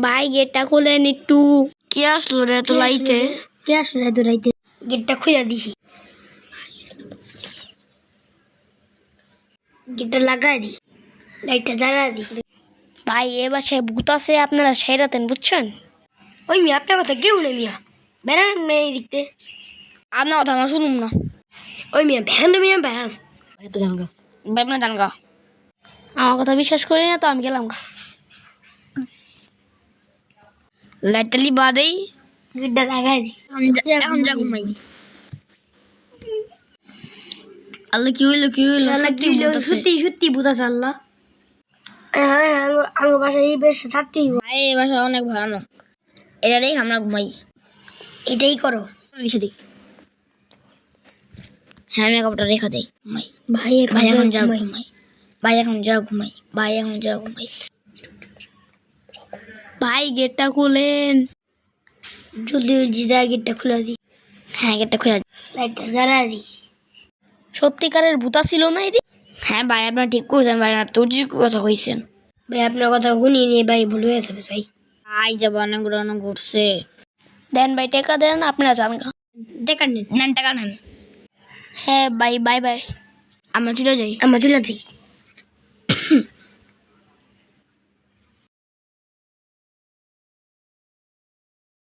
ভাই গেটটা খুলেন একটু। কে আসলো রে তো লাইতে? কে আসলে এত রাইতে? গেটটা খুলে দিছি, গেটটা লাগাই দি, লাইটটা জ্বালা দি। ভাই এ বাসায় ভূত আছে, আপনারা সেরাতেন বুঝছেন? ওই মিয়া আপনার কথা কেউ নেই মিয়া, বেড়ান নেই দেখতে। আপনার কথা আমরা শুনুন না। ওই মিয়া বেড়ান তো মিয়া বেড়ান। তো জানগা ভাই, আপনার জানগা। আমার কথা বিশ্বাস করি না তো আমি গেলাম। লাইটটা লিবা দেই, গেটটা লাগাই দি। এখন যা ঘুমাই। আল্লাহ কি হইলো কি হইলো? সত্যি ভূত আছে। সত্যি সত্যি ভূত আছে আল্লাহ। হ্যাঁ আমার বাসায় এই বেশ ছাড়তেই ভাই এই বাসা অনেক ভয়ানক। এটা দেখ আমরা ঘুমাই। এটাই করো। রেখে দিই। হ্যাঁ আমি কাপড়টা রেখে দেই, ঘুমাই। ভাই ভাই এখন যা ঘুমাই। ভাই এখন যা ঘুমাই। ভাই এখন যা ঘুমাই। ভাই গেটটা খুলেন জলদি যা, গেটটা খুলে দি। হ্যাঁ গেটটা খুলে দিই। লাইটটা জ্বালা দি। সত্যিকারের ভূতা ছিল না এদিকে? হ্যাঁ ভাই আপনার ঠিক করছেন ভাই, আপনি তো ঠিক কথা কইছেন। ভাই আপনার কথা শুনি নিয়ে ভাই ভুল হয়ে যাবে ভাই। ভাই যাব অনেক ঘুরানো ঘুরছে। দেন ভাই টাকা দেন, আপনারা যান। টাকা নেন। নেন টাকা নেন। হ্যাঁ ভাই, বাই বাই। আমরা চলে যাই। আমরা চলে যাই।